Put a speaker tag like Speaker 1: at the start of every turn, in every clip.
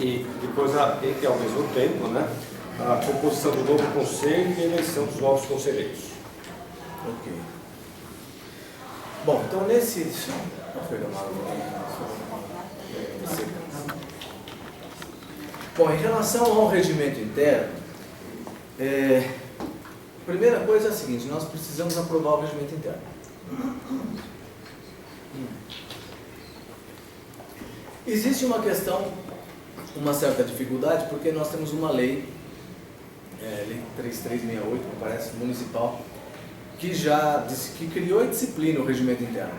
Speaker 1: e depois, e ao mesmo tempo, né, a composição do novo conselho e a eleição dos novos conselheiros.
Speaker 2: Ok. Bom, então nesse... Bom, em relação ao regimento interno, a primeira coisa é a seguinte: nós precisamos aprovar o regimento interno. Existe uma questão, uma certa dificuldade, porque nós temos uma lei, Lei 3368, me parece, municipal, que criou e disciplina o regimento interno,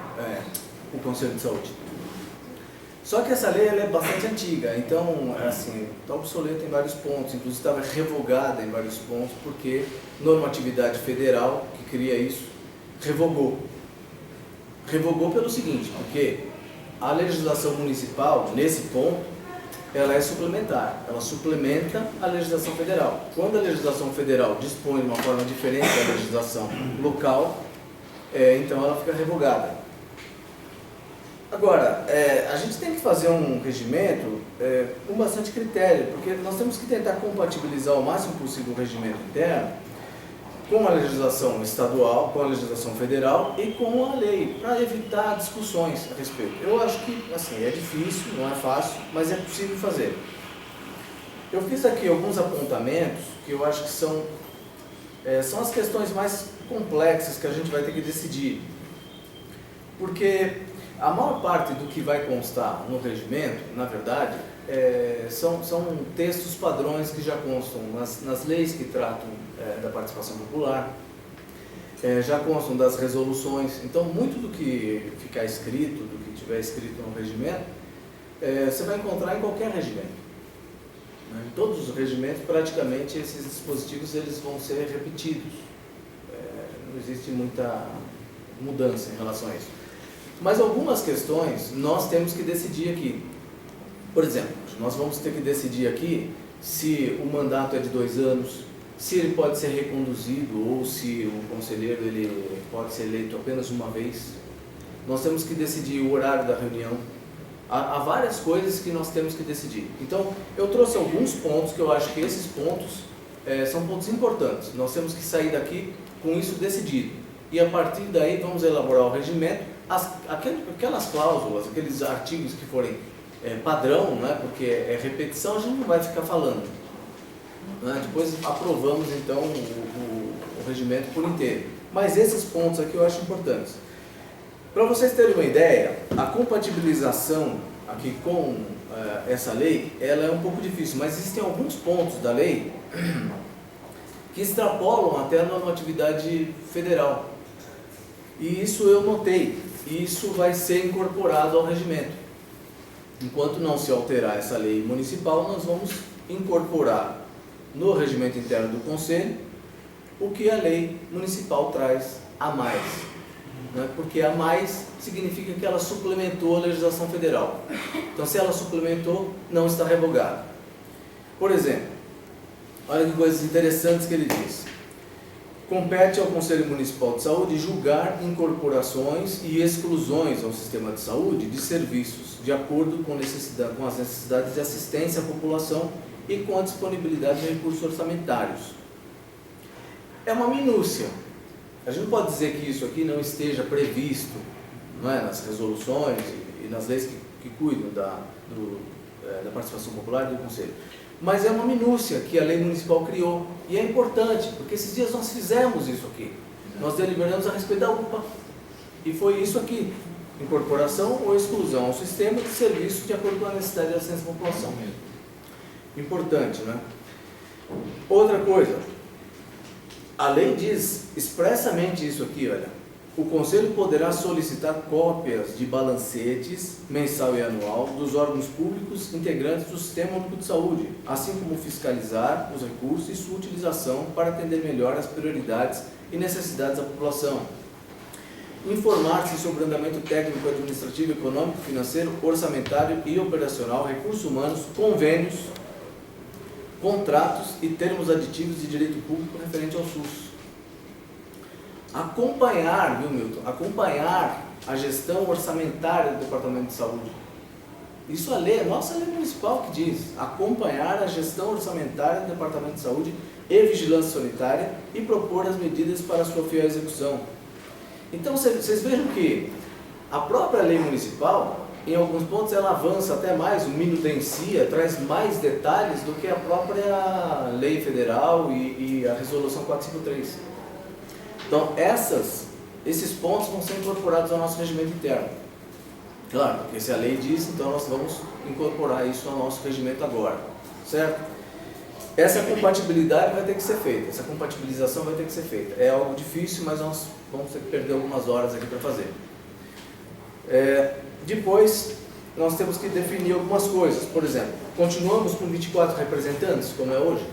Speaker 2: o Conselho de Saúde. Só que essa lei ela é bastante antiga, então assim, está obsoleta em vários pontos, inclusive estava revogada em vários pontos, porque normatividade federal, que cria isso, revogou. Revogou pelo seguinte, porque a legislação municipal, nesse ponto, ela é suplementar, ela suplementa a legislação federal. Quando a legislação federal dispõe de uma forma diferente da legislação local, então ela fica revogada. Agora, a gente tem que fazer um regimento com bastante critério, porque nós temos que tentar compatibilizar o máximo possível o regimento interno com a legislação estadual, com a legislação federal e com a lei, para evitar discussões a respeito. Eu acho que, assim, é difícil, não é fácil, mas é possível fazer. Eu fiz aqui alguns apontamentos que eu acho que são as questões mais complexas que a gente vai ter que decidir. Porque a maior parte do que vai constar no regimento, na verdade, são textos padrões que já constam nas leis que tratam da participação popular, já constam das resoluções. Então, muito do que ficar escrito, do que tiver escrito no regimento, você vai encontrar em qualquer regimento. Em todos os regimentos, praticamente, esses dispositivos eles vão ser repetidos. Não existe muita mudança em relação a isso. Mas algumas questões nós temos que decidir aqui. Por exemplo, nós vamos ter que decidir aqui se o mandato é de 2 anos, se ele pode ser reconduzido ou se o conselheiro ele pode ser eleito apenas uma vez. Nós temos que decidir o horário da reunião. Há várias coisas que nós temos que decidir. Então, eu trouxe alguns pontos que eu acho que esses pontos são pontos importantes. Nós temos que sair daqui com isso decidido. E a partir daí vamos elaborar o regimento. Aquelas cláusulas, aqueles artigos que forem padrão, né, porque é repetição, a gente não vai ficar falando. Né? Depois aprovamos então o regimento por inteiro. Mas esses pontos aqui eu acho importantes. Para vocês terem uma ideia, a compatibilização aqui com essa lei, ela é um pouco difícil, mas existem alguns pontos da lei que extrapolam até a normatividade federal. E isso eu notei, e isso vai ser incorporado ao regimento. Enquanto não se alterar essa lei municipal, nós vamos incorporar no regimento interno do Conselho o que a lei municipal traz a mais. Né? Porque a mais significa que ela suplementou a legislação federal. Então, se ela suplementou, não está revogada. Por exemplo, olha que coisas interessantes que ele diz. Compete ao Conselho Municipal de Saúde julgar incorporações e exclusões ao sistema de saúde de serviços de acordo com as necessidades de assistência à população e com a disponibilidade de recursos orçamentários. É uma minúcia. A gente não pode dizer que isso aqui não esteja previsto, não é, nas resoluções e nas leis que cuidam da participação popular e do Conselho. Mas é uma minúcia que a lei municipal criou. E é importante, porque esses dias nós fizemos isso aqui. Nós deliberamos a respeito da UPA. E foi isso aqui. Incorporação ou exclusão ao sistema de serviços de acordo com a necessidade de assistência à população. Importante, né? Outra coisa. A lei diz expressamente isso aqui, olha. O Conselho poderá solicitar cópias de balancetes mensal e anual dos órgãos públicos integrantes do Sistema Único de Saúde, assim como fiscalizar os recursos e sua utilização para atender melhor as prioridades e necessidades da população. Informar-se sobre o andamento técnico, administrativo, econômico, financeiro, orçamentário e operacional, recursos humanos, convênios, contratos e termos aditivos de direito público referente ao SUS. Acompanhar, viu, Milton? Acompanhar a gestão orçamentária do Departamento de Saúde. Isso a lei, a nossa lei municipal que diz, acompanhar a gestão orçamentária do Departamento de Saúde e Vigilância Sanitária e propor as medidas para sua fiel execução. Então vocês vejam que a própria lei municipal, em alguns pontos ela avança até mais, o minutencia, traz mais detalhes do que a própria lei federal e a resolução 453. Então esses pontos vão ser incorporados ao nosso regimento interno. Claro, porque se a lei diz, então nós vamos incorporar isso ao nosso regimento agora, certo? Essa compatibilidade vai ter que ser feita, essa compatibilização vai ter que ser feita. É algo difícil, mas nós vamos ter que perder algumas horas aqui para fazer. Depois, nós temos que definir algumas coisas. Por exemplo, continuamos com 24 representantes, como é hoje?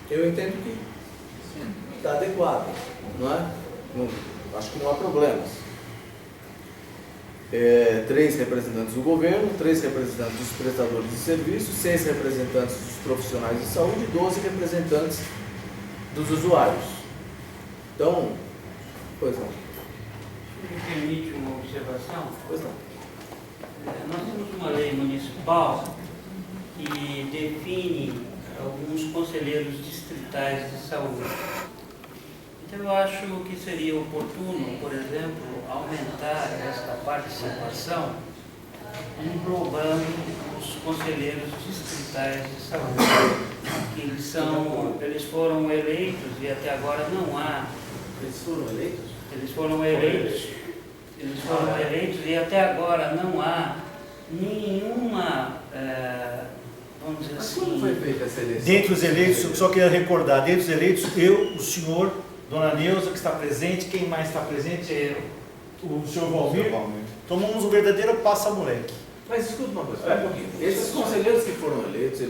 Speaker 2: Eu entendo que está adequado, não é? Acho que não há problemas. 3 representantes do governo, 3 representantes dos prestadores de serviços, 6 representantes dos profissionais de saúde e 12 representantes dos usuários. Então, pois não.
Speaker 3: Me permite uma observação?
Speaker 2: Pois não.
Speaker 3: Nós temos uma lei municipal que define alguns conselheiros distritais de saúde. Então eu acho que seria oportuno, por exemplo, aumentar esta participação englobando os conselheiros distritais de saúde, que eles foram eleitos e até agora não há.
Speaker 2: Eles foram eleitos?
Speaker 3: Eles foram eleitos e até agora não há nenhuma, vamos dizer assim...
Speaker 2: Mas quando foi feita essa eleição?
Speaker 4: Dentre os eleitos, eu só queria recordar, dentre os eleitos, eu, o senhor, Dona Neuza, que está presente, quem mais está presente? O senhor Valmir. Tomamos um verdadeiro passa-moleque.
Speaker 2: Mas escuta uma coisa, um pouquinho. Esses conselheiros que foram eleitos há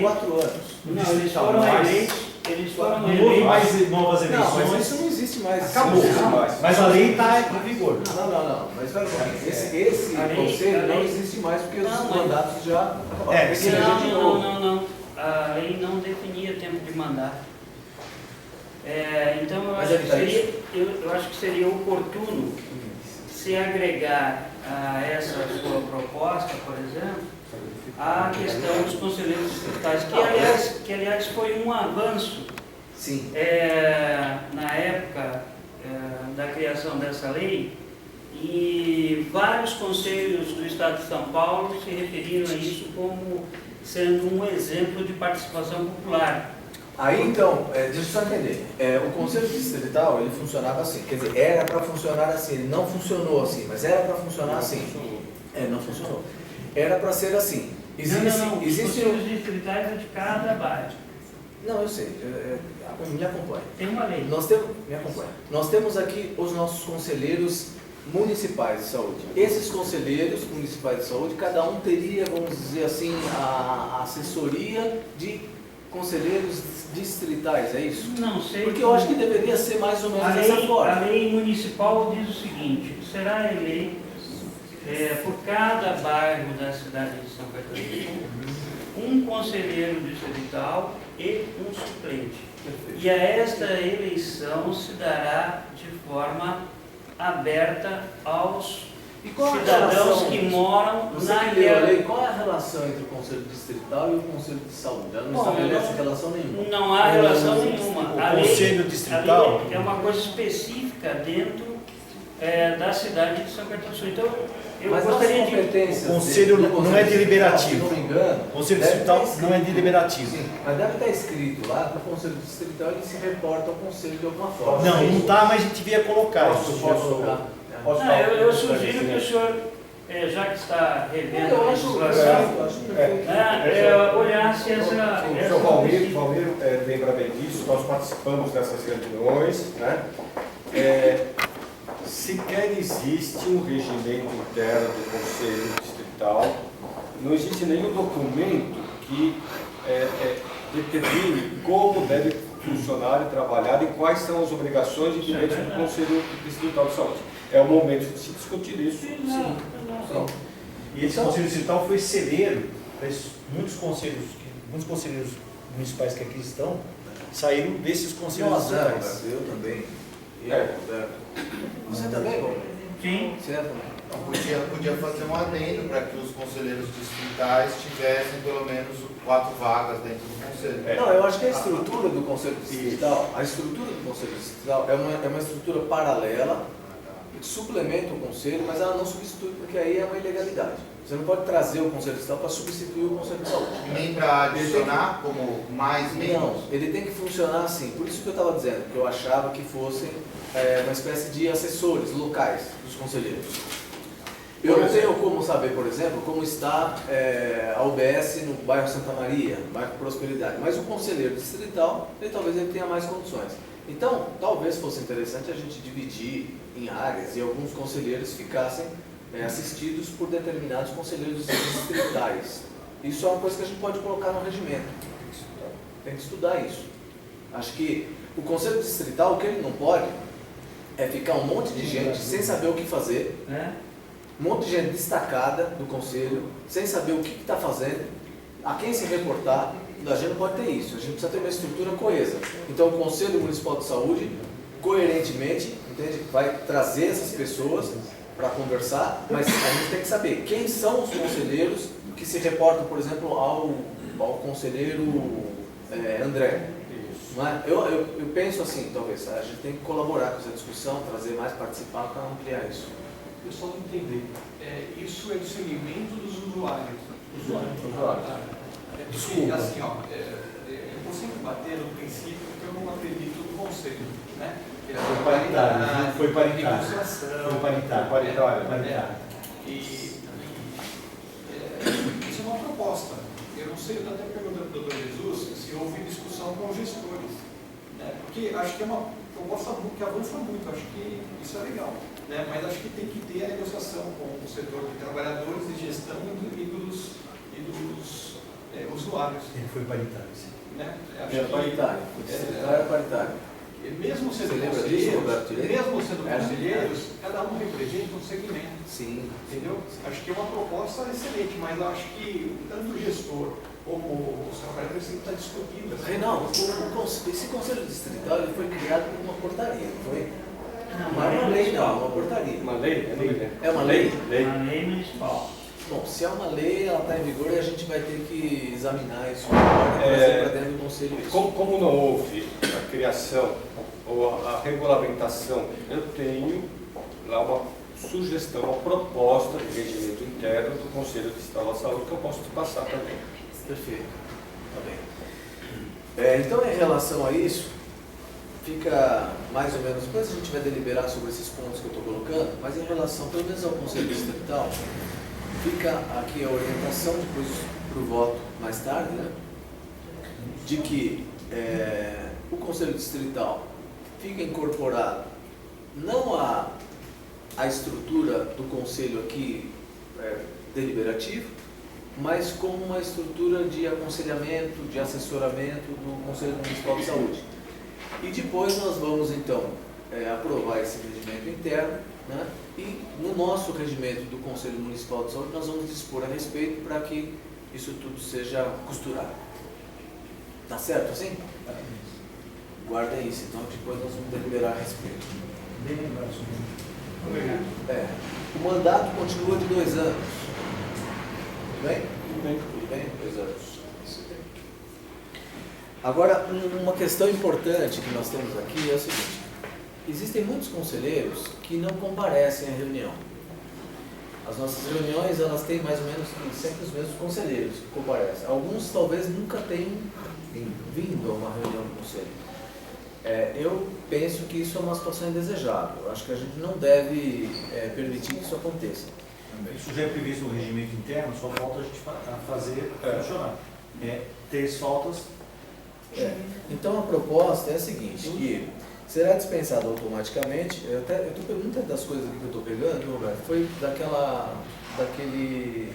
Speaker 2: 4 anos.
Speaker 3: Não, eles foram eleitos.
Speaker 4: Não houve mais novas eleições.
Speaker 2: Não, mas isso não existe mais.
Speaker 4: Acabou. Mas a lei está em vigor.
Speaker 2: Não. Mas espera um pouquinho. Esse conselho não existe mais porque os mandatos já...
Speaker 3: Não. A lei não definia tempo de mandato. Então eu acho que seria oportuno se agregar a essa sua proposta, por exemplo, a questão dos conselheiros distritais, que aliás foi um avanço.
Speaker 2: Sim.
Speaker 3: Na época da criação dessa lei, e vários conselhos do Estado de São Paulo se referiram a isso como sendo um exemplo de participação popular.
Speaker 2: Aí então, deixa eu só entender, o Conselho Distrital ele funcionava assim, quer dizer, era para funcionar assim, ele não funcionou assim, mas era para funcionar assim. Não funcionou. Era para ser assim.
Speaker 3: Não. Os conselhos distritais é de cada bairro.
Speaker 2: Não, eu sei, me acompanha.
Speaker 3: Tem uma lei.
Speaker 2: Me acompanha. Nós temos aqui os nossos conselheiros municipais de saúde. Esses conselheiros municipais de saúde, cada um teria, vamos dizer assim, a assessoria de conselheiros distritais, é isso?
Speaker 3: Não sei.
Speaker 2: Porque eu acho que deveria ser mais ou menos dessa forma.
Speaker 3: A lei municipal diz o seguinte: será eleito por cada bairro da cidade de São Caetano um conselheiro distrital e um suplente. E a esta eleição se dará de forma aberta aos cidadãos que moram naquela...
Speaker 2: Qual é a relação entre o Conselho Distrital e o Conselho de Saúde? Ela não estabelece relação nenhuma.
Speaker 3: Não há relação nenhuma.
Speaker 4: O Conselho Distrital
Speaker 3: é uma coisa específica dentro da cidade de São Caetano do Sul. Então, eu gostaria de...
Speaker 4: O Conselho não é deliberativo.
Speaker 2: Se não me engano,
Speaker 4: o Conselho Distrital não é deliberativo.
Speaker 2: Sim, mas deve estar escrito lá que o Conselho Distrital ele se reporta ao Conselho de alguma forma.
Speaker 4: Não está, mas a gente devia colocar isso.
Speaker 3: Eu sugiro que o senhor, já que está revendo a legislação, olhasse essa...
Speaker 1: O senhor Valmir lembra bem disso, nós participamos dessas reuniões, né? Sequer existe um regimento interno do Conselho Distrital, não existe nenhum documento que determine como deve funcionar e trabalhar e quais são as obrigações e direitos do Conselho Distrital de Saúde. É o momento de se discutir isso.
Speaker 3: Sim.
Speaker 4: E esse Conselho Distrital foi celeiro, muitos conselheiros municipais que aqui estão saíram desses conselhos distritais.
Speaker 2: Eu também. Você também, bom?
Speaker 3: Sim.
Speaker 2: Certo?
Speaker 5: Podia fazer um adendo para que os conselheiros distritais tivessem pelo menos 4 vagas dentro do conselho.
Speaker 2: Não, eu acho que a estrutura do Conselho Distrital, é uma estrutura paralela, que suplementa o Conselho, mas ela não substitui, porque aí é uma ilegalidade. Você não pode trazer o Conselho Distrital para substituir o Conselho de Saúde.
Speaker 5: Nem para adicionar como mais membros?
Speaker 2: Não, ele tem que funcionar assim. Por isso que eu estava dizendo, que eu achava que fossem uma espécie de assessores locais dos conselheiros. Eu não tenho como saber, por exemplo, como está a UBS no bairro Santa Maria, bairro Prosperidade, mas o conselheiro distrital, talvez ele tenha mais condições. Então, talvez fosse interessante a gente dividir em áreas e alguns conselheiros ficassem assistidos por determinados conselheiros distritais. Isso é uma coisa que a gente pode colocar no regimento. Tem que estudar isso. Acho que o conselho distrital, o que ele não pode é ficar um monte de gente sem saber o que fazer, um monte de gente destacada do conselho, sem saber o que está fazendo, a quem se reportar. A gente não pode ter isso, a gente precisa ter uma estrutura coesa. Então o Conselho Municipal de Saúde, coerentemente, entende? Vai trazer essas pessoas para conversar, mas a gente tem que saber quem são os conselheiros que se reportam, por exemplo, ao conselheiro André. Não é? Eu penso assim, talvez, a gente tem que colaborar com essa discussão, trazer mais, participar para ampliar isso.
Speaker 6: O pessoal não entender. Isso é do segmento dos usuários. Porque, assim, eu vou sempre bater no princípio que eu não acredito no conselho, né?
Speaker 4: Foi paritário, foi paritário.
Speaker 6: Negociação.
Speaker 4: Foi paritário.
Speaker 6: Isso é uma proposta. Eu não sei, eu estou até perguntando para o Dr. Jesus se houve discussão com os gestores, né? Porque acho que é uma proposta que avança muito, acho que isso é legal, né? Mas acho que tem que ter a negociação com o setor de trabalhadores, de gestão e dos usuários.
Speaker 4: Ele foi paritário, sim.
Speaker 6: Né?
Speaker 2: Paritário. O distrital era paritário.
Speaker 6: Mesmo sendo conselheiros, cada um representa um segmento.
Speaker 2: Sim.
Speaker 6: Entendeu? Acho que é uma proposta excelente, mas eu acho que tanto o gestor como os trabalhadores têm que estar discutindo.
Speaker 2: Reinaldo, esse conselho distrital ele foi criado por uma portaria, não foi? Não é uma lei, não, uma portaria.
Speaker 1: Uma lei?
Speaker 2: É uma lei?
Speaker 3: Uma lei municipal.
Speaker 2: Bom, se é uma lei, ela está em vigor e a gente vai ter que examinar isso e trazer para dentro do conselho isso.
Speaker 1: Como não houve a criação ou a regulamentação, eu tenho lá uma sugestão, uma proposta de regimento interno do Conselho Distrital da Saúde que eu posso te passar também.
Speaker 2: Perfeito. Tá bem. Então, em relação a isso, fica mais ou menos, depois a gente vai deliberar sobre esses pontos que eu estou colocando, mas em relação, pelo menos ao Conselho Distrital, fica aqui a orientação, depois para o voto mais tarde, né, de que o Conselho Distrital fica incorporado não a estrutura do Conselho aqui deliberativo, mas como uma estrutura de aconselhamento, de assessoramento do Conselho Municipal de Saúde. E depois nós vamos então aprovar esse regimento interno, né? E no nosso regimento do Conselho Municipal de Saúde nós vamos dispor a respeito para que isso tudo seja costurado. Tá certo assim? Guardem isso, então depois nós vamos deliberar a respeito.
Speaker 4: Bem lembrado, senhor.
Speaker 6: Obrigado.
Speaker 2: O mandato continua de 2 anos. Tudo bem? Tudo bem? 2 anos. Agora, uma questão importante que nós temos aqui é o seguinte: existem muitos conselheiros que não comparecem à reunião. As nossas reuniões, elas têm mais ou menos sempre os mesmos conselheiros que comparecem. Alguns talvez nunca tenham vindo a uma reunião do conselho. Eu penso que isso é uma situação indesejável. Eu acho que a gente não deve permitir que isso aconteça.
Speaker 4: Isso já é previsto no regimento interno, só falta a gente fazer funcionar. 3 faltas.
Speaker 2: Então a proposta é a seguinte, que será dispensado automaticamente. Eu estou muitas das coisas aqui que eu estou pegando, Roberto, foi daquele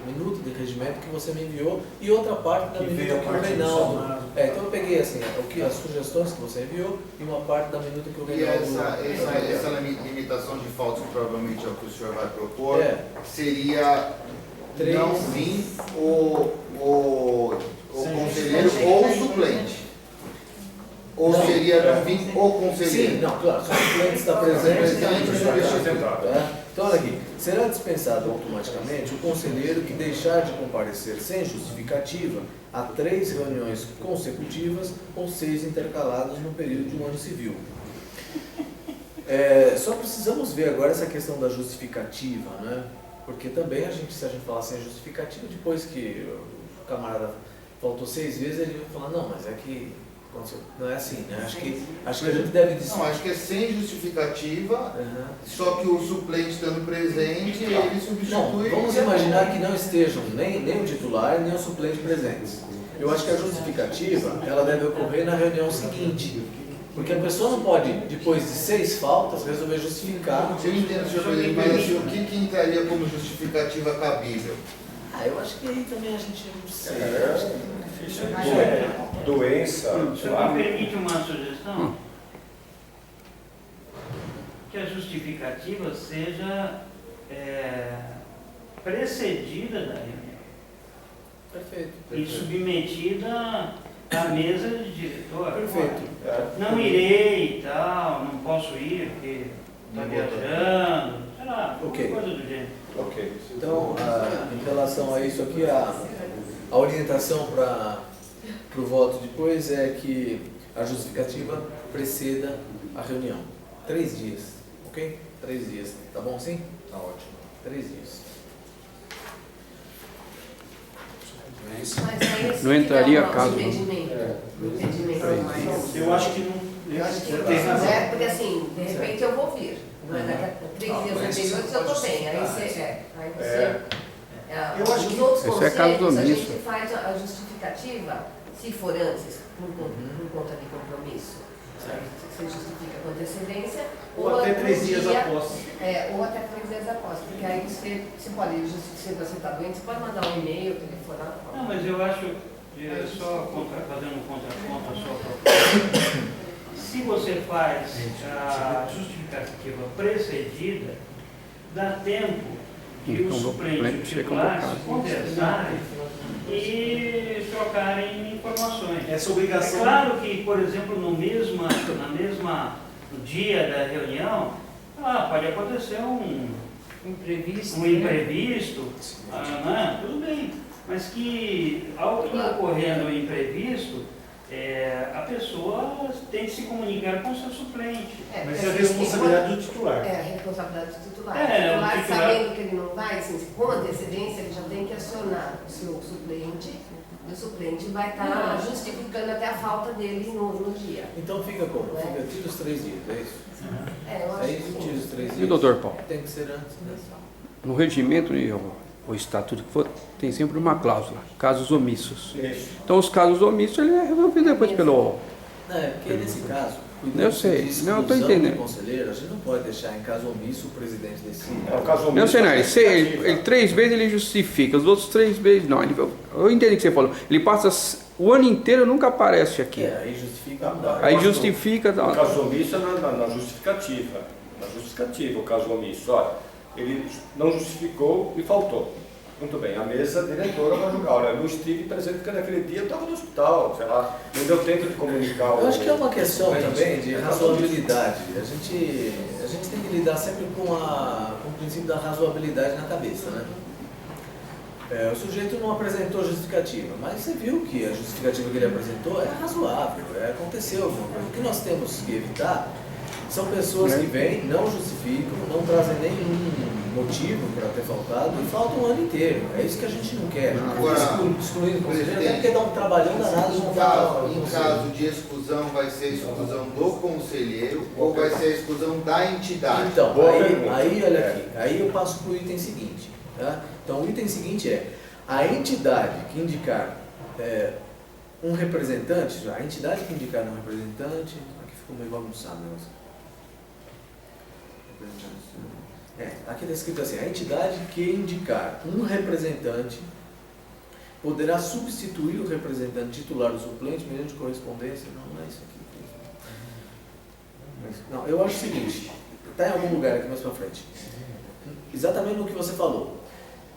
Speaker 2: minuto de regimento que você me enviou e outra parte da minuta que o Reinaldo. Então eu peguei assim, as sugestões que você enviou e uma parte da minuta que o
Speaker 5: E
Speaker 2: Reinaldo.
Speaker 5: essa limitação de faltas, que provavelmente é o que o senhor vai propor, seria
Speaker 2: 3.
Speaker 5: não vir o conselheiro ou o suplente? Ou
Speaker 2: Não.
Speaker 5: seria vir o conselheiro.
Speaker 2: Sim, não, claro, se o suplente está presente,
Speaker 1: Tá?
Speaker 2: Então, olha aqui, será dispensado automaticamente o conselheiro que deixar de comparecer sem justificativa a 3 reuniões consecutivas ou 6 intercaladas no período de um ano civil. Só precisamos ver agora essa questão da justificativa, né? Porque também se a gente falar sem justificativa, depois que o camarada faltou 6 vezes, ele vai falar, não, mas é que não é assim, né? Acho que a gente deve dizer.
Speaker 5: Não, acho que é sem justificativa, só que o suplente estando presente, ele substitui.
Speaker 2: Não, vamos imaginar que não estejam nem o titular, nem o suplente presentes. Eu acho que a justificativa, ela deve ocorrer na reunião seguinte. Porque a pessoa não pode, depois de 6 faltas, resolver justificar.
Speaker 5: Eu entendo, senhor presidente, mas assim, o que entraria como justificativa cabível?
Speaker 2: Eu acho que aí também a gente não sei.
Speaker 1: Difícil. Doença.
Speaker 3: O senhor me permite uma sugestão? Que a justificativa seja precedida da reunião.
Speaker 2: Perfeito.
Speaker 3: E submetida à mesa de diretor.
Speaker 2: Perfeito.
Speaker 3: Não irei e tal, não posso ir porque está viajando, sei lá,
Speaker 2: Ok.
Speaker 3: coisa do gênero.
Speaker 1: Ok.
Speaker 2: Então, em relação a isso aqui, a orientação para o voto depois é que a justificativa preceda a reunião. 3 dias, ok? 3 dias, tá bom assim?
Speaker 5: Tá ótimo.
Speaker 2: 3 dias.
Speaker 7: Não entraria caso.
Speaker 8: Impedimento.
Speaker 4: Eu acho que não.
Speaker 8: Eu acho que
Speaker 4: Tem razão.
Speaker 8: porque assim, de repente eu vou vir. Mas daqui a 3 dias anteriores eu estou bem. Aí você.
Speaker 4: Eu acho que
Speaker 8: os outros
Speaker 7: esse é caso
Speaker 8: conselhos, a
Speaker 7: omisso.
Speaker 8: gente faz a justificativa, se for antes, por conta de compromisso. Você justifica com antecedência.
Speaker 4: Ou até 3 dias
Speaker 8: dia,
Speaker 4: após.
Speaker 8: ou até 3 dias após. Porque aí você pode, se você está doente, você pode mandar um e-mail, telefonar.
Speaker 3: Não, mas eu acho, só fazendo um contraponto à sua proposta, se você faz a justificativa precedida, dá tempo de
Speaker 7: Então,
Speaker 3: os
Speaker 7: o
Speaker 3: suplentes e
Speaker 7: suplente
Speaker 3: os
Speaker 7: ser
Speaker 3: titulares
Speaker 7: convocado.
Speaker 3: conversarem e trocarem informações.
Speaker 4: Essa
Speaker 3: É
Speaker 4: obrigação.
Speaker 3: claro que, por exemplo, no dia da reunião, pode acontecer um
Speaker 8: Imprevisto.
Speaker 3: imprevisto, né? Tudo bem, mas que ao que ocorrendo o imprevisto, a pessoa tem que se comunicar com o seu suplente.
Speaker 4: Mas é a responsabilidade do titular.
Speaker 8: É, a responsabilidade do titular.
Speaker 3: É,
Speaker 8: o
Speaker 3: o
Speaker 8: titular,
Speaker 3: titular-
Speaker 8: sabendo que ele não vai, assim, com antecedência, ele já tem que acionar o seu suplente, e o suplente vai estar justificando até a falta dele no dia.
Speaker 2: Então fica como? Fica tira os 3 dias, é isso?
Speaker 8: Eu acho
Speaker 2: É isso,
Speaker 8: que
Speaker 2: tira os 3 dias.
Speaker 7: E o doutor Paulo?
Speaker 2: Tem que ser antes, né?
Speaker 7: No regimento e o estatuto que for, tem sempre uma cláusula, casos omissos.
Speaker 1: Isso.
Speaker 7: Então os casos omissos ele é resolvido depois pelo.
Speaker 2: Não, é porque nesse caso,
Speaker 7: Eu sei,
Speaker 2: de
Speaker 7: não, eu tô
Speaker 2: exclusão
Speaker 7: entendendo.
Speaker 2: do conselheiro, a gente não pode deixar em caso omisso o presidente decide.
Speaker 1: É o caso
Speaker 7: Não,
Speaker 1: omisso.
Speaker 7: senhor, ele 3 vezes ele justifica, os outros 3 vezes não. Eu entendi o que você falou. Ele passa o ano inteiro, nunca aparece aqui.
Speaker 2: Aí justifica, não dá.
Speaker 7: Aí justifica.
Speaker 1: O caso omisso é na justificativa. Na justificativa, o caso omisso. Olha, ele não justificou e faltou. Muito bem, a mesa diretora vai julgar. Olha, eu não estive presente porque naquele dia eu estava no hospital, sei lá, não deu tempo de comunicar.
Speaker 2: Eu acho que é uma questão também de
Speaker 1: É
Speaker 2: razoabilidade. A gente tem que lidar sempre com o princípio da razoabilidade na cabeça, né? O sujeito não apresentou justificativa, mas você viu que a justificativa que ele apresentou é razoável, aconteceu alguma coisa. O que nós temos que evitar são pessoas que vêm, não justificam, não trazem nenhum motivo para ter faltado e faltam o ano inteiro. É isso que a gente não quer.
Speaker 5: Agora,
Speaker 2: Excluindo o conselheiro, até
Speaker 5: presidente,
Speaker 2: porque dá um trabalhão danado de montar
Speaker 5: Em caso de exclusão, vai ser a exclusão do conselheiro ou vai ser a exclusão da entidade?
Speaker 2: Então,
Speaker 1: Boa
Speaker 2: aí
Speaker 1: pergunta.
Speaker 2: olha aqui, aí eu passo para o item seguinte. Tá? Então, o item seguinte é a entidade que indicar um representante, a entidade que indicar um representante, aqui ficou meio bagunçado o negócio. Aqui está escrito assim, a entidade que indicar um representante poderá substituir o representante titular do suplente mediante correspondência. Não é isso aqui. Não, eu acho o seguinte, está em algum lugar aqui mais para frente. Exatamente no que você falou.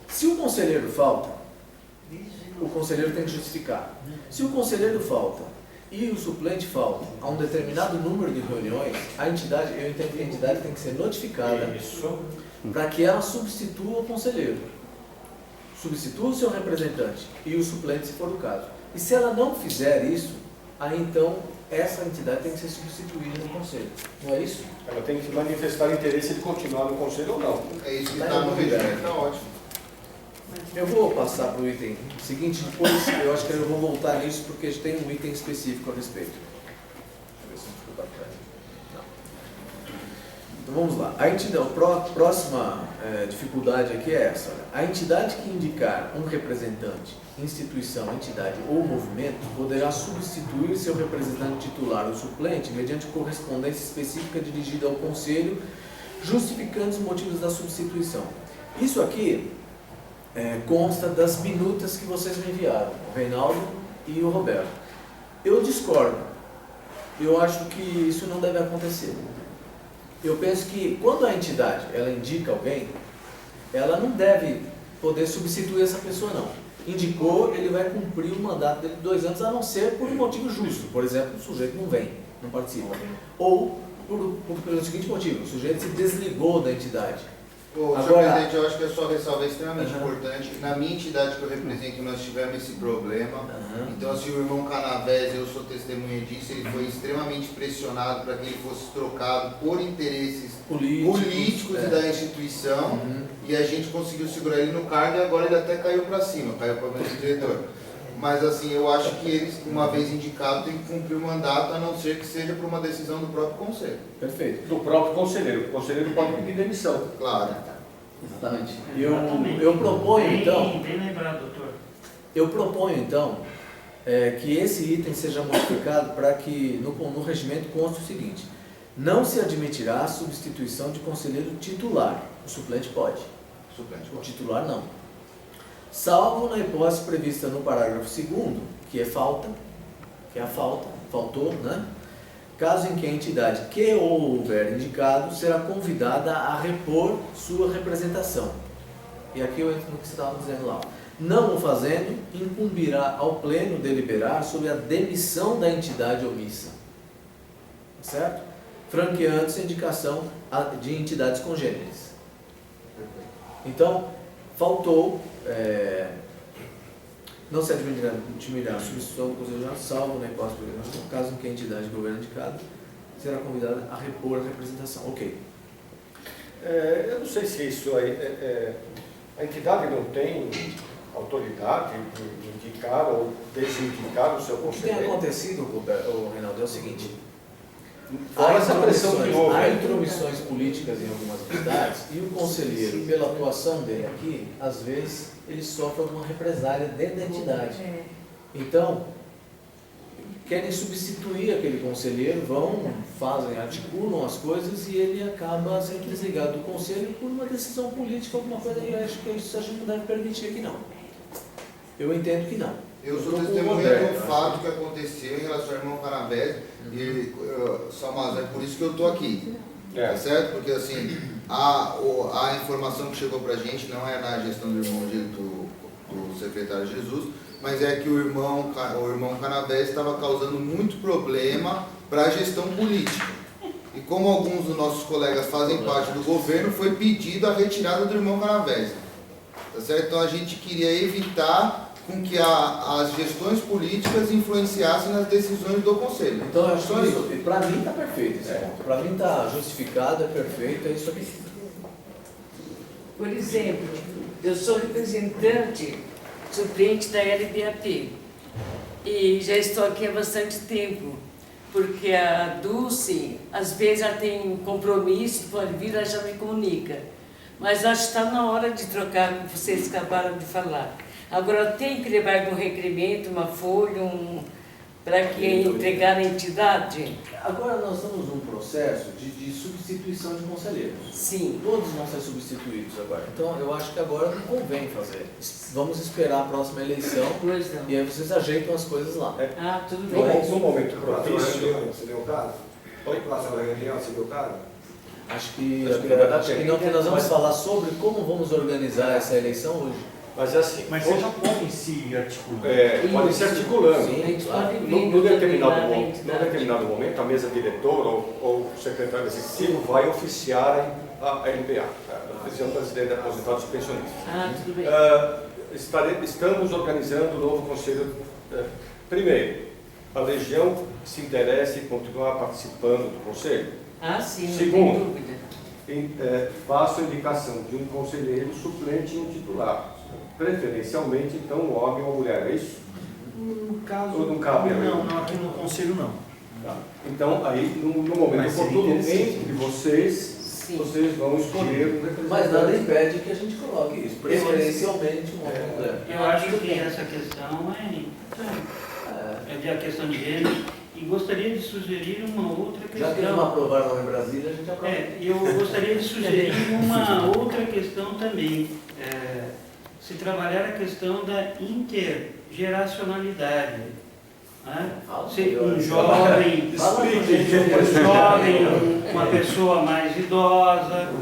Speaker 2: Se o conselheiro falta, o conselheiro tem que justificar. Se o conselheiro falta e o suplente falta a um determinado número de reuniões, a entidade, eu entendo que a entidade tem que ser notificada para que ela substitua o conselheiro, substitua o seu representante e o suplente, se for o caso. E se ela não fizer isso, aí então essa entidade tem que ser substituída no conselho. Não é isso?
Speaker 1: Ela tem que manifestar interesse de continuar no conselho ou não.
Speaker 5: É isso que está no regimento, está ótimo.
Speaker 2: Eu vou passar para o item seguinte, depois eu acho que eu vou voltar nisso porque tem um item específico a respeito. Deixa eu ver se não ficou para trás. Não. Então vamos lá. A próxima dificuldade aqui é essa. Olha. A entidade que indicar um representante, instituição, entidade ou movimento poderá substituir seu representante titular ou suplente mediante correspondência específica dirigida ao conselho, justificando os motivos da substituição. Isso aqui consta das minutas que vocês me enviaram, o Reinaldo e o Roberto. Eu discordo. Eu acho que isso não deve acontecer. Eu penso que quando a entidade ela indica alguém, ela não deve poder substituir essa pessoa, não. Indicou, ele vai cumprir o mandato dele de 2 anos, a não ser por um motivo justo. Por exemplo, o sujeito não vem, não participa. Ou pelo seguinte motivo, o sujeito se desligou da entidade.
Speaker 5: Senhor presidente, eu acho que a sua ressalva é extremamente importante. Na minha entidade que eu represento, nós tivemos esse problema. Então, assim, o irmão Canavés, eu sou testemunha disso, ele foi extremamente pressionado para que ele fosse trocado por interesses políticos e da instituição. E a gente conseguiu segurar ele no cargo e agora ele até caiu para cima, caiu para o mesmo diretor. Mas, assim, eu acho que eles, uma vez indicado, têm que cumprir o mandato, a não ser que seja por uma decisão do próprio conselho.
Speaker 2: Perfeito.
Speaker 1: Do próprio conselheiro. O conselheiro pode pedir demissão.
Speaker 5: Claro.
Speaker 2: Exatamente. Eu proponho, então...
Speaker 3: Bem lembrado, doutor.
Speaker 2: Eu proponho, então, que esse item seja modificado para que no regimento conste o seguinte: não se admitirá a substituição de conselheiro titular. O suplente pode. O titular não. Salvo na hipótese prevista no parágrafo 2º, que é a falta, faltou, né? Caso em que a entidade que houver indicado será convidada a repor sua representação. E aqui eu entro no que você estava dizendo lá. Não o fazendo, incumbirá ao pleno deliberar sobre a demissão da entidade omissa. Certo? Franqueando-se a indicação de entidades congêneres. Então, faltou... não se admitirá a substituição do Conselho Geral, salvo na hipótese de no caso em que a entidade de governo indicada será convidada a repor a representação. Ok.
Speaker 1: Eu não sei se isso aí... a entidade não tem autoridade de indicar ou desindicar o seu
Speaker 2: O que
Speaker 1: conselheiro.
Speaker 2: tem acontecido, Reinaldo, é o seguinte:
Speaker 1: Fora essa pressão que houve.
Speaker 2: há intromissões políticas em algumas entidades e o conselheiro, pela atuação dele aqui, às vezes ele sofre alguma represália dentro da entidade. Então, querem substituir aquele conselheiro, articulam as coisas e ele acaba sendo desligado do conselho por uma decisão política, alguma coisa, e eu acho que isso a gente não deve permitir aqui, não. Eu entendo que não.
Speaker 5: Eu sou testemunha de um fato que aconteceu em relação ao irmão Canavés e Salmazar, é por isso que eu estou aqui. Tá certo? Porque assim, a informação que chegou para a gente não é na gestão do irmão do secretário Jesus, mas é que o irmão Canavés estava causando muito problema para a gestão política. E como alguns dos nossos colegas fazem parte do governo, foi pedido a retirada do irmão Canavés. Tá certo? Então a gente queria evitar com que as gestões políticas influenciassem nas decisões do Conselho.
Speaker 2: Então, eu acho que para mim está perfeito esse ponto. Para mim está justificado, é perfeito, é isso aqui.
Speaker 9: Por exemplo, eu sou representante suplente da LBAP e já estou aqui há bastante tempo, porque a Dulce, às vezes ela tem um compromisso, pode vir, ela já me comunica. Mas acho que está na hora de trocar, como vocês acabaram de falar. Agora tem que levar um requerimento, uma folha, para que entregar na entidade?
Speaker 2: Agora nós estamos num processo de substituição de conselheiros.
Speaker 9: Sim.
Speaker 2: Todos vão ser substituídos agora. Então eu acho que agora não convém fazer. Vamos esperar a próxima eleição e aí vocês ajeitam as coisas lá.
Speaker 9: Tudo bem.
Speaker 1: No momento propício.
Speaker 6: Você deu o caso? Oi? Próxima reunião, você deu o caso?
Speaker 2: Acho que nós vamos falar sobre como vamos organizar essa eleição hoje.
Speaker 1: Mas assim,
Speaker 4: Mas vocês já podem se articular.
Speaker 1: podem se articulando.
Speaker 2: Sim, claro.
Speaker 1: No determinado momento, a mesa diretora ou o secretário executivo vai oficiar a LBA, a Legião Brasileira de Aposentados e Pensionistas.
Speaker 9: Tudo bem.
Speaker 1: Estamos organizando o novo conselho. Primeiro, a Legião se interessa em continuar participando do conselho.
Speaker 9: Sim, não
Speaker 1: Segundo,
Speaker 9: tem dúvida.
Speaker 1: faço a indicação de um conselheiro suplente e um titular. Preferencialmente, então, um homem ou mulher, é isso?
Speaker 4: No caso.
Speaker 1: Ou não cabe?
Speaker 4: Não, aqui no conselho não.
Speaker 1: Tá. Então, aí, no momento
Speaker 4: Mas seria
Speaker 1: oportuno,
Speaker 4: interessante.
Speaker 1: entre vocês vão escolher um representante.
Speaker 2: Mas nada impede que a gente coloque isso, preferencialmente um homem e uma mulher.
Speaker 3: Eu acho que essa questão é a questão de gênero. E gostaria de sugerir uma outra questão.
Speaker 2: Já que eles não aprovaram lá em Brasília, a gente aprova.
Speaker 3: Eu gostaria de sugerir uma outra questão também. Se trabalhar a questão da intergeracionalidade. Um jovem, uma pessoa mais idosa.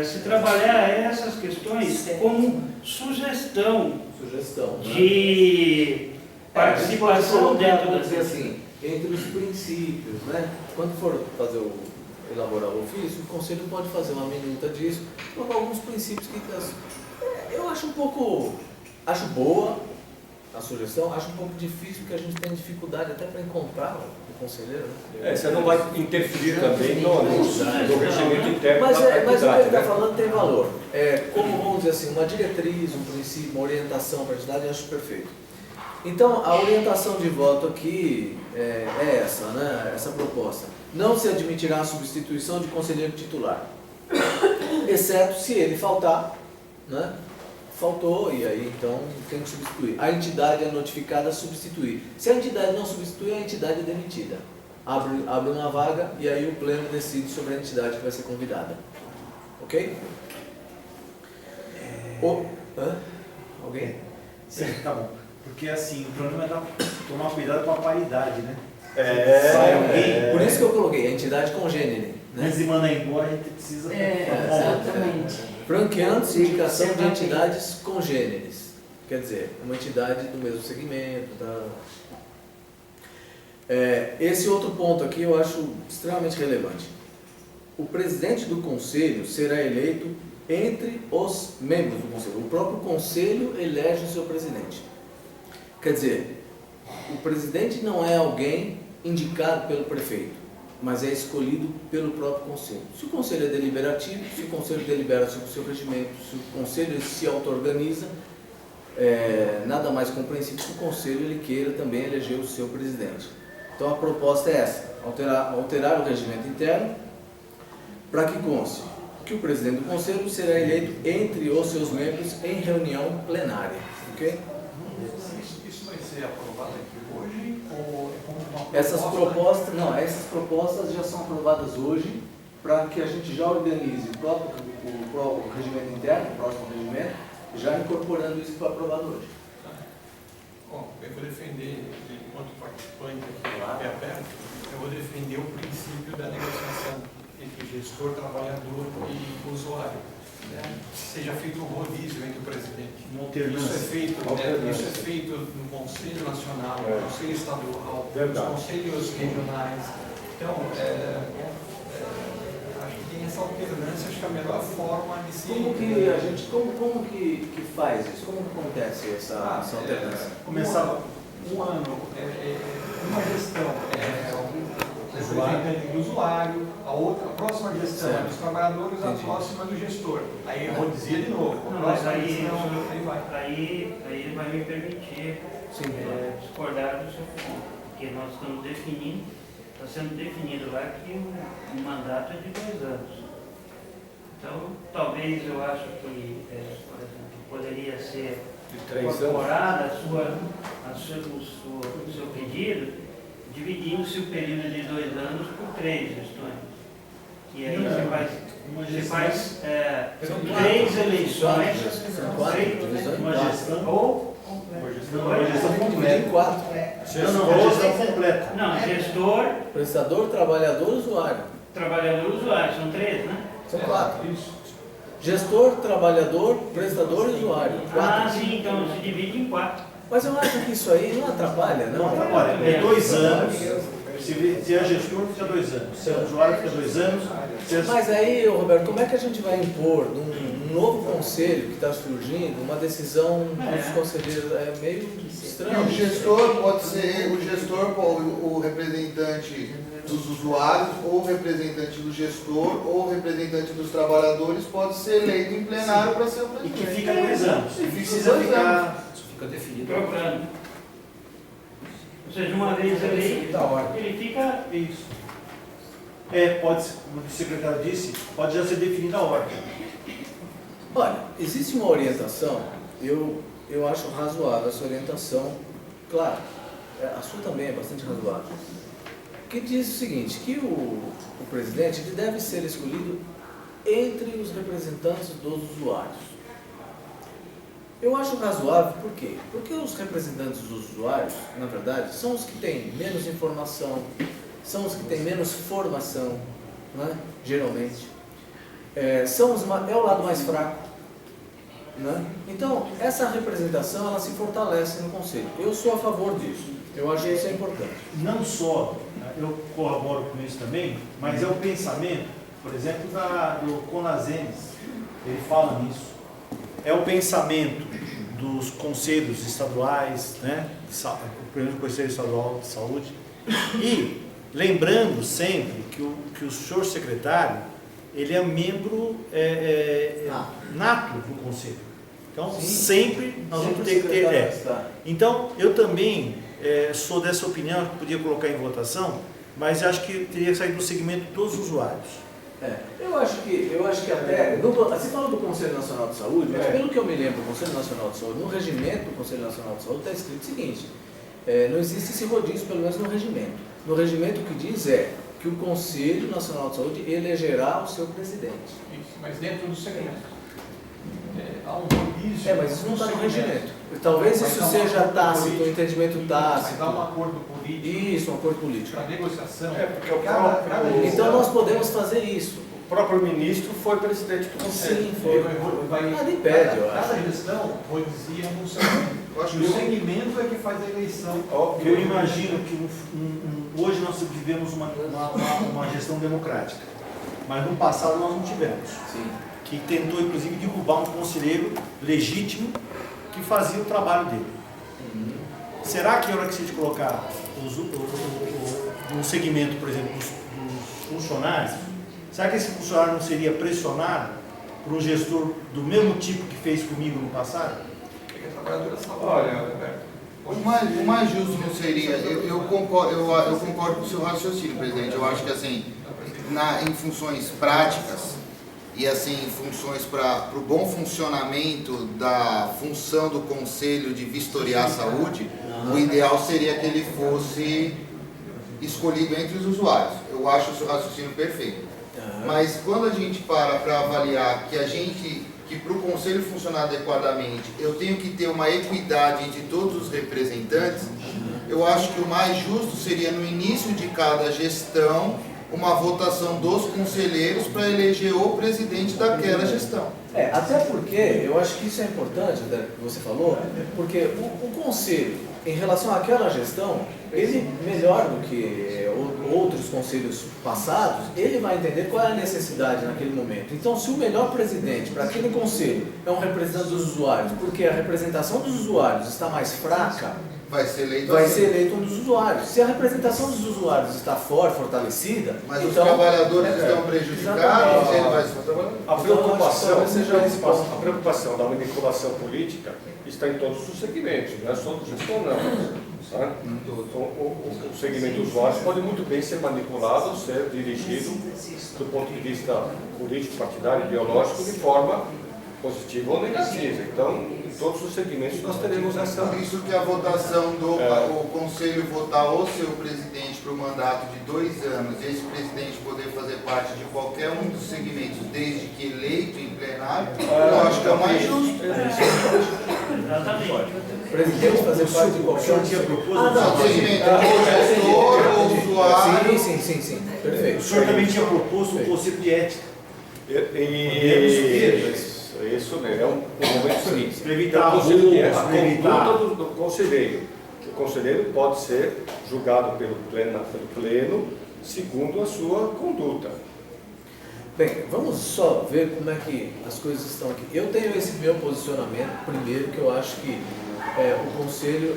Speaker 3: Se trabalhar essas questões como sugestão de participação dentro
Speaker 2: da assim, entre os princípios, né? Quando for elaborar o ofício, o conselho pode fazer uma minuta disso, colocar alguns princípios que eu acho acho boa a sugestão, acho um pouco difícil, porque a gente tem dificuldade até para encontrar o conselheiro. Né?
Speaker 1: Você não vai interferir também no regimento interno.
Speaker 2: Mas o que ele está falando tem valor. Como, vamos dizer assim, uma diretriz, um princípio, uma orientação para a entidade, eu acho perfeito. Então, a orientação de voto aqui é essa, né? Essa proposta. Não se admitirá a substituição de conselheiro titular, exceto se ele faltar, né? Faltou, e aí então tem que substituir. A entidade é notificada a substituir. Se a entidade não substituir, a entidade é demitida. Abre uma vaga e aí o pleno decide sobre a entidade que vai ser convidada. Ok? Alguém?
Speaker 4: Sim, tá bom. Porque assim, o problema é tomar cuidado com a paridade, né?
Speaker 2: Sai alguém. Por isso que eu coloquei a entidade congênere. Né?
Speaker 4: Antes de mandar embora, a gente precisa.
Speaker 9: Exatamente.
Speaker 2: Franqueando-se indicação de entidades congêneres. Quer dizer, uma entidade do mesmo segmento. Esse outro ponto aqui eu acho extremamente relevante. O presidente do conselho será eleito entre os membros do conselho. O próprio conselho elege o seu presidente. Quer dizer, o presidente não é alguém indicado pelo prefeito, mas é escolhido pelo próprio conselho. Se o conselho é deliberativo, se o conselho delibera sobre o seu regimento, se o conselho se auto-organiza, nada mais compreensível que o conselho ele queira também eleger o seu presidente. Então a proposta é essa, alterar o regimento interno para que conste que o presidente do conselho será eleito entre os seus membros em reunião plenária. Ok?
Speaker 6: Isso vai ser aprovado aqui hoje ou é como uma
Speaker 2: Essas propostas já são aprovadas hoje para que a gente já organize o próprio regimento interno, o próximo regimento, já incorporando isso que foi aprovado hoje.
Speaker 6: Bom, eu vou defender, enquanto participante aqui lá, eu vou defender o princípio da negociação entre gestor, trabalhador e usuário. Seja feito um rodízio entre o presidente. Isso é feito no Conselho Nacional, no Conselho Estadual, nos Conselhos Regionais. Então, acho que tem essa alternância, acho que é a melhor forma de se...
Speaker 2: Como que faz isso? Como que acontece essa alternância?
Speaker 6: Começar um ano, uma gestão representante do usuário, a próxima gestão é dos trabalhadores, a próxima do gestor. Aí rodizia de novo.
Speaker 3: Mas aí vai me permitir discordar do seu ponto, porque nós estamos definindo, está sendo definido lá que o mandato é de 2 anos. Então, talvez eu acho que, por exemplo, poderia ser incorporada o seu pedido, dividindo-se o período de 2 anos por 3 gestões. E aí você faz 3 eleições,
Speaker 4: Uma gestão
Speaker 2: completa. Em 4.
Speaker 4: Uma gestão completa.
Speaker 3: Não, gestor,
Speaker 2: Prestador, trabalhador, usuário.
Speaker 3: trabalhador, usuário, são 3, né?
Speaker 2: São 4.
Speaker 6: Isso.
Speaker 2: Gestor, trabalhador, prestador e usuário.
Speaker 3: Ah, sim, então se divide em 4.
Speaker 2: Mas eu acho que isso aí não atrapalha, não?
Speaker 4: Não atrapalha. É 2 anos. Se é gestor, fica 2 anos. Se é usuário, fica 2 anos.
Speaker 2: Mas aí, Roberto, como é que a gente vai impor num novo conselho que está surgindo uma decisão dos conselheiros? É meio estranho.
Speaker 5: O gestor pode ser o representante dos usuários, ou o representante do gestor, ou o representante dos trabalhadores pode ser eleito em plenário para ser o
Speaker 4: E
Speaker 5: presidente.
Speaker 4: que fica 2 anos.
Speaker 5: E
Speaker 4: Precisa ficar.
Speaker 6: Isso fica definido.
Speaker 3: Trocando. Ou seja, uma vez eleito, ele fica...
Speaker 4: Isso. Pode ser, como o secretário disse, pode já ser definida a ordem.
Speaker 2: Olha, existe uma orientação, eu acho razoável essa orientação, claro, a sua também é bastante razoável, que diz o seguinte, que o presidente ele deve ser escolhido entre os representantes dos usuários. Eu acho razoável, por quê? Porque os representantes dos usuários, na verdade, são os que têm menos informação, são os que têm menos formação, né? Geralmente. É o lado mais fraco. Né? Então, essa representação ela se fortalece no Conselho. Eu sou a favor disso. Eu acho que isso é importante.
Speaker 4: Não só, eu corroboro com isso também, mas é o pensamento, por exemplo, do Conasenes, ele fala nisso. É o pensamento dos conselhos estaduais, né? Por exemplo, o Conselho Estadual de Saúde. E lembrando sempre que o senhor secretário, ele é membro nato do Conselho. Então, sim, sempre nós vamos ter que ter. Então, eu também sou dessa opinião, que podia colocar em votação, mas acho que teria que sair do segmento dos usuários.
Speaker 2: Eu acho que até, você fala do Conselho Nacional de Saúde, mas pelo que eu me lembro, o Conselho Nacional de Saúde, no regimento do Conselho Nacional de Saúde está escrito o seguinte, não existe esse rodízio, pelo menos no regimento. No regimento o que diz é que o Conselho Nacional de Saúde elegerá o seu presidente.
Speaker 6: Isso, mas dentro do segmento. Há um rodízio.
Speaker 2: Mas isso não está no regimento. Talvez isso seja tácito, um entendimento tácito.
Speaker 6: Mas há um acordo político.
Speaker 2: Isso, um acordo político.
Speaker 6: Para negociação.
Speaker 1: Porque o próprio...
Speaker 2: Então nós podemos fazer isso.
Speaker 1: O próprio ministro foi presidente do Conselho.
Speaker 2: Sim, foi. Nada impede, eu acho.
Speaker 6: Cada gestão rodizia num segmento.
Speaker 5: Eu acho
Speaker 6: E
Speaker 5: que
Speaker 6: o segmento é que faz a eleição.
Speaker 4: Eu imagino que hoje nós vivemos uma gestão democrática, mas no passado nós não tivemos.
Speaker 2: Sim.
Speaker 4: Que tentou, inclusive, derrubar um conselheiro legítimo que fazia o trabalho dele. Será que a hora que a gente colocar um segmento, por exemplo, dos funcionários, será que esse funcionário não seria pressionado por um gestor do mesmo tipo que fez comigo no passado?
Speaker 6: Porque a trabalhadora salva.
Speaker 1: Olha, Roberto.
Speaker 5: O mais justo não seria, eu concordo com o seu raciocínio, presidente. Eu acho que assim, em funções práticas e assim, em funções para o bom funcionamento da função do Conselho de vistoriar a saúde, o ideal seria que ele fosse escolhido entre os usuários. Eu acho o seu raciocínio perfeito. Mas quando a gente para avaliar que para o Conselho funcionar adequadamente, eu tenho que ter uma equidade entre todos os representantes, eu acho que o mais justo seria no início de cada gestão, uma votação dos conselheiros para eleger o presidente daquela gestão.
Speaker 2: Até porque, eu acho que isso é importante, que você falou, porque o conselho, em relação àquela gestão, ele, melhor do que outros conselhos passados, ele vai entender qual é a necessidade naquele momento. Então, se o melhor presidente para aquele conselho é um representante dos usuários, porque a representação dos usuários está mais fraca,
Speaker 5: vai ser eleito
Speaker 2: um dos usuários. Se a representação dos usuários está fortalecida,
Speaker 5: mas
Speaker 2: então,
Speaker 5: os trabalhadores estão prejudicados, ele vai ser trabalhador.
Speaker 1: A preocupação da manipulação política está em todos os segmentos, não é só do gestor, não. Tá? Então, o segmento dos usuários pode muito bem ser manipulado, ser dirigido do ponto de vista político, partidário, ideológico, de forma positiva ou negativa. Então, em todos os segmentos nós teremos essa...
Speaker 5: Por isso que a votação o Conselho votar o seu presidente para o mandato de 2 anos, e esse presidente poder fazer parte de qualquer um dos segmentos, desde que eleito em plenário, eu acho que é o mais justo.
Speaker 3: Exatamente.
Speaker 2: o presidente fazer parte de qualquer um.
Speaker 4: tinha proposto
Speaker 5: Não, segmento, ou gestor, ou usuário.
Speaker 2: Sim, perfeito.
Speaker 4: O senhor também tinha proposto um conceito de ética.
Speaker 1: Isso né, é um momento seguinte.
Speaker 4: Evitar
Speaker 1: a
Speaker 4: evitar.
Speaker 1: conduta do conselheiro. O conselheiro pode ser julgado pelo pleno segundo a sua conduta.
Speaker 2: Bem, vamos só ver como é que as coisas estão aqui. Eu tenho esse meu posicionamento, primeiro, que eu acho que o conselho, o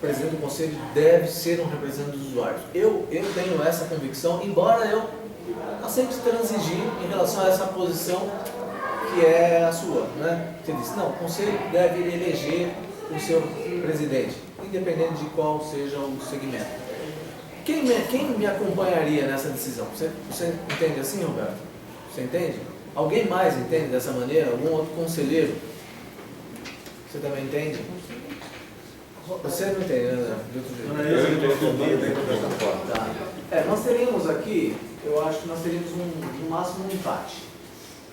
Speaker 2: presidente do conselho deve ser um representante dos usuários. Eu tenho essa convicção, embora eu aceite transigir em relação a essa posição que é a sua, né? Você disse, não, o conselho deve eleger o seu presidente, independente de qual seja o segmento. Quem me acompanharia nessa decisão? Você entende assim, Roberto? Você entende? Alguém mais entende dessa maneira? Algum outro conselheiro? Você também entende? Você não entende, né? De outro jeito. Tá. Nós teríamos aqui, eu acho que nós teríamos no máximo um empate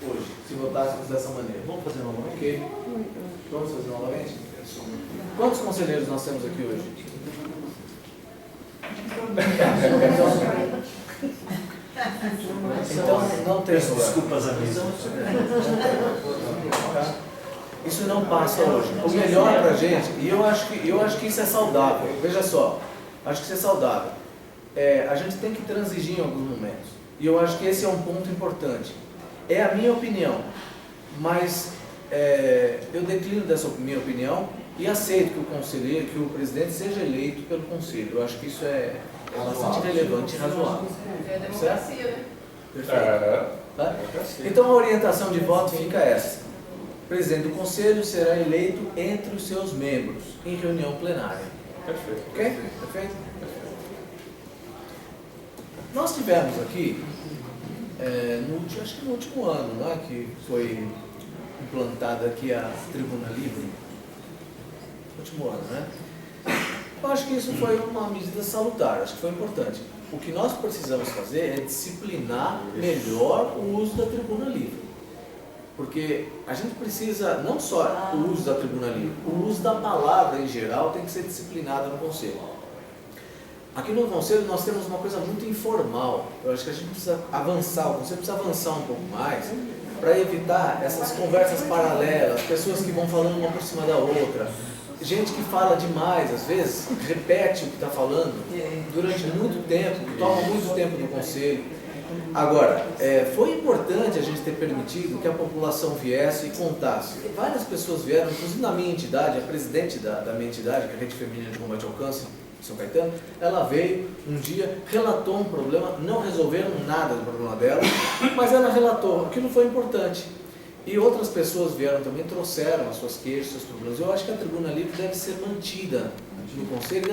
Speaker 2: hoje, se votássemos dessa maneira. Vamos fazer novamente? Ok. Vamos fazer novamente? Quantos conselheiros nós temos aqui hoje? Então não tem
Speaker 4: desculpas, amigos.
Speaker 2: Isso não passa hoje. O melhor pra gente, e eu acho que isso é saudável. Veja só, acho que isso é saudável. A gente tem que transigir em alguns momentos. E eu acho que esse é um ponto importante. É a minha opinião, mas eu declino dessa minha opinião e aceito que o conselheiro, que o presidente seja eleito pelo conselho. Eu acho que isso é bastante relevante e razoável.
Speaker 8: É democracia, né?
Speaker 2: Perfeito. Então a orientação de voto fica essa. O presidente do conselho será eleito entre os seus membros em reunião plenária.
Speaker 1: Perfeito.
Speaker 2: Ok? Perfeito? Nós tivemos aqui, acho que no último ano, né, que foi implantada aqui a Tribuna Livre. Último ano, né? Eu acho que isso foi uma medida salutar, acho que foi importante. O que nós precisamos fazer é disciplinar melhor o uso da Tribuna Livre. Porque a gente precisa, não só o uso da Tribuna Livre, o uso da palavra em geral tem que ser disciplinado no Conselho. Aqui no Conselho nós temos uma coisa muito informal. Eu acho que a gente precisa avançar, o Conselho precisa avançar um pouco mais para evitar essas conversas paralelas, pessoas que vão falando uma por cima da outra. Gente que fala demais, às vezes, repete o que está falando durante muito tempo, toma muito tempo no conselho. Agora, foi importante a gente ter permitido que a população viesse e contasse. Várias pessoas vieram, inclusive na minha entidade, a presidente da minha entidade, que é a Rede Feminina de Combate ao Câncer, São Caetano, ela veio um dia, relatou um problema, não resolveram nada do problema dela, mas ela relatou, aquilo foi importante. E outras pessoas vieram também, trouxeram as suas queixas, seus problemas. Eu acho que a Tribuna Livre deve ser mantida no Conselho.